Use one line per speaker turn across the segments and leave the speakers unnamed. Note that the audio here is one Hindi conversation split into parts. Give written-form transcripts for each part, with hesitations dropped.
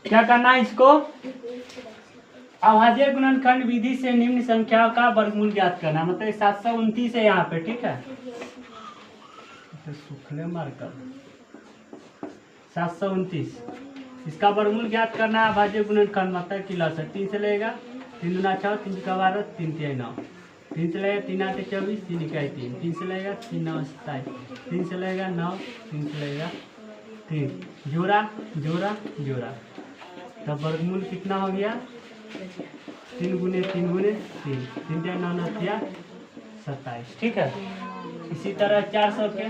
क्या करना है इसको, अभाज्य गुणनखंड विधि से निम्न संख्या का वर्गमूल ज्ञात करना, मतलब 729 है यहाँ पे, ठीक है। तो सुखले मार्कर 729, इसका वर्गमूल ज्ञात करना है। अभाज्य गुणनखंड मतलब कि लस 3 से लेगा, 3 दूना 6, 3 का 12, 3 तिहाई 9, 3 से लेगा 3 8 24, 3 इकाई 3, 3 से लेगा 3 9 27, 3 से लेगा 9, 3 से लेगा 3, जोड़ा जोड़ा जोड़ा, तब वर्गमूल कितना हो गया 3 गुने 3 गुने 3, 3 9 9 27, ठीक है। इसी तरह 400 के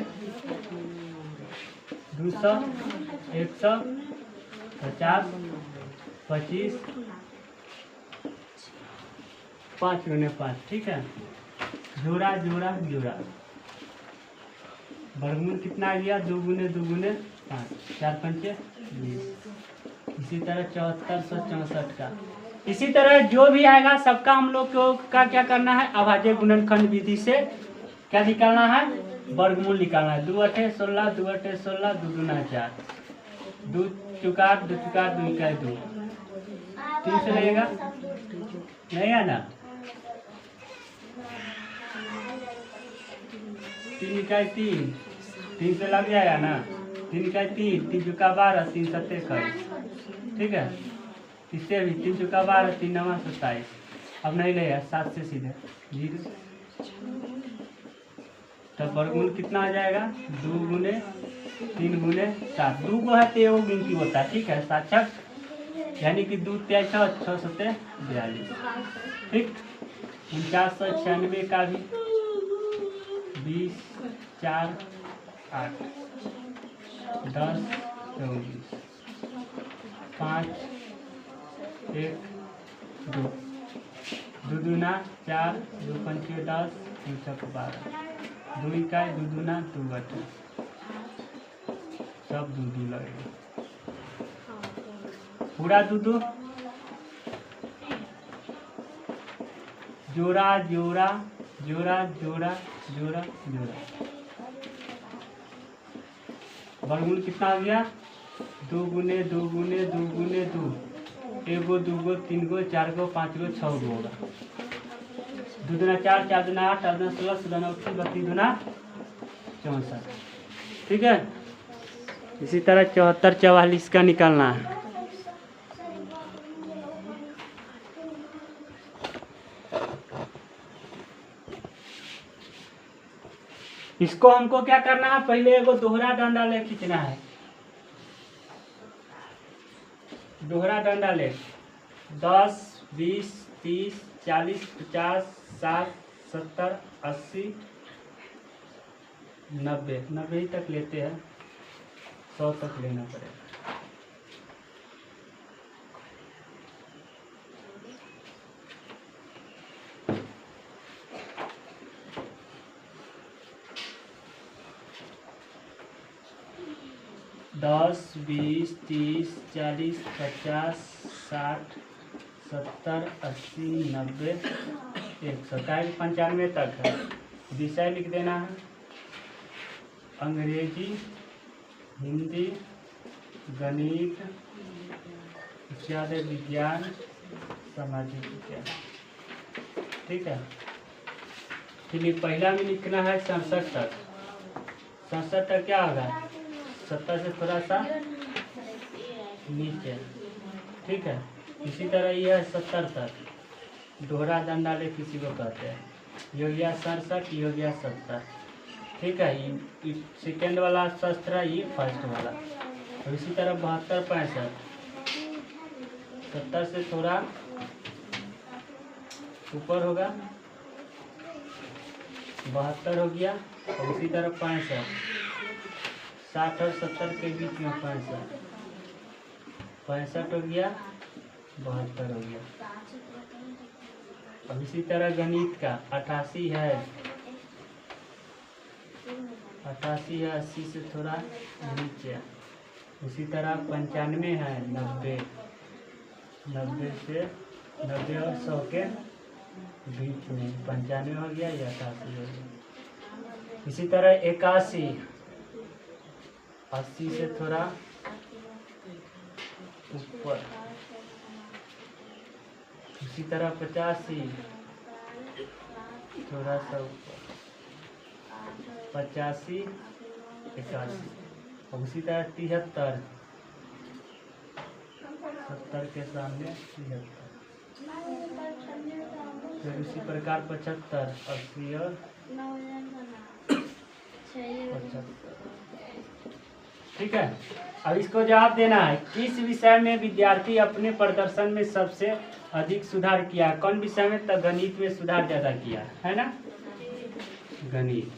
200, 100, 50, 25, 5 गुने 5, ठीक है। जोड़ा जोड़ा जोड़ा, वर्गमूल कितना आ गया 2 गुने 2 गुने 5, 4 पंचे 20। इसी तरह 7464 का, इसी तरह जो भी आएगा सबका हम लोग को का क्या करना है, अभाज्य गुणनखंड विधि से क्या निकालना है, वर्गमूल निकालना है। 2 8 16, 2 8 16, 2 दूना 4, 2 चुकार 2 चुकार 2 इकाई 2, 3 से लगेगा नहीं है ना, 3 इकाई 3, 3 से लग जाएगा ना, 3 इकाई 3, 3 चुका 12, 3 सत्ते 21, ठीक है। इससे भी 3 चुका 12, 3 9 27, अब नहीं लेगा 7 से सीधे 0, तब वर्गमूल कितना आ जाएगा 2 गुने 3 गुने 7, 2 को है तो एगो गिनती होता है, ठीक है। 7 छक यानी कि 2 3 6 6 सत्ते 42, ठीक। 4996 का भी 20 4 8 10 24 5 1 2, 2 दूना 4, 2 पंचे 10, 2 छक 12, 2 इकाई 2 दूना 2 बटे, सब 2 2 लगेगा, पूरा 2 2, जोड़ा जोड़ा जोड़ा जोड़ा जोड़ा जोड़ा, वर्गमूल कितना आ गया 2 गुने 2 गुने 2 गुने 2, 1 गो 2 गो 3 गो 4 गो 5 गो 6 गो होगा, 2 दूना 4, 4 दूना 8, 8 दूना 16, 16 32, 32 दूना 64, ठीक है। इसी तरह 74 44 का निकालना है। इसको हमको क्या करना है, पहले एगो दोहरा डंडा ले खींचना है, दोहरा डंडा ले 10 20 30 40 50 60 70 80 90 90 ही तक लेते हैं, 100 तक लेना पड़ेगा। दस 20 30 40 50 60 70 80 90 100 95 तक है। विषय लिख देना है अंग्रेजी, हिंदी, गणित, इत्यादि विज्ञान, सामाजिक विज्ञान, ठीक है। फिर पहला में लिखना है 67 तक, 67 तक क्या होगा 70 से थोड़ा सा नीचे, ठीक है। इसी तरह यह है 70 तक, दोहरा डंडा ले किसी को कहते हैं, ये हो गया 67, ये हो गया 70, ठीक है। ये सेकेंड वाला शस्त्र है, ये फर्स्ट वाला। और इसी तरह 72 65, 70 से थोड़ा ऊपर होगा 72 हो गया, और इसी तरह 65 60 और 70 के बीच में 65 65 हो गया, 72 हो गया। अब इसी तरह गणित का 88 है, 88 है 80 से थोड़ा नीचे। उसी तरह 95 है, 90 90 से 90 और 100 के बीच में 95 हो गया या 88 हो गया। इसी तरह 81 80 से थोड़ा ऊपर, उसी तरह 85 थोड़ा सा ऊपर, 85 81, और उसी तरह 73 70 के सामने 73, फिर उसी प्रकार 75 80 और 75। ठीक है। अब इसको जवाब देना है, किस विषय में विद्यार्थी अपने प्रदर्शन में सबसे अधिक सुधार किया? कौन विषय में? तो गणित में सुधार ज्यादा किया है ना, गणित।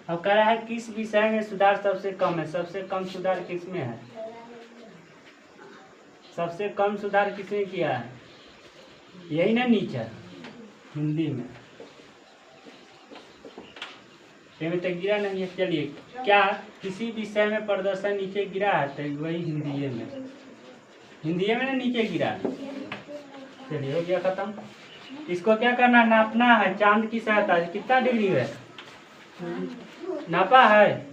अब कह रहा है किस विषय में सुधार सबसे कम है? सबसे कम सुधार किस में है? सबसे कम सुधार किसने किया है? यही ना नीचे, हिंदी में। में तो गिरा नहीं है। चलिए, क्या किसी विषय में प्रदर्शन नीचे गिरा है? तो वही हिंदी में, हिंदी में ना नीचे गिरा। चलिए, हो गया खत्म। इसको क्या करना, नापना है चांद की सहायता से। कितना डिग्री है नापा है?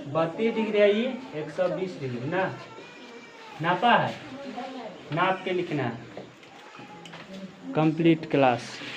32 डिग्री है। ये 120 डिग्री ना नापा है, नाप के लिखना है। Complete class.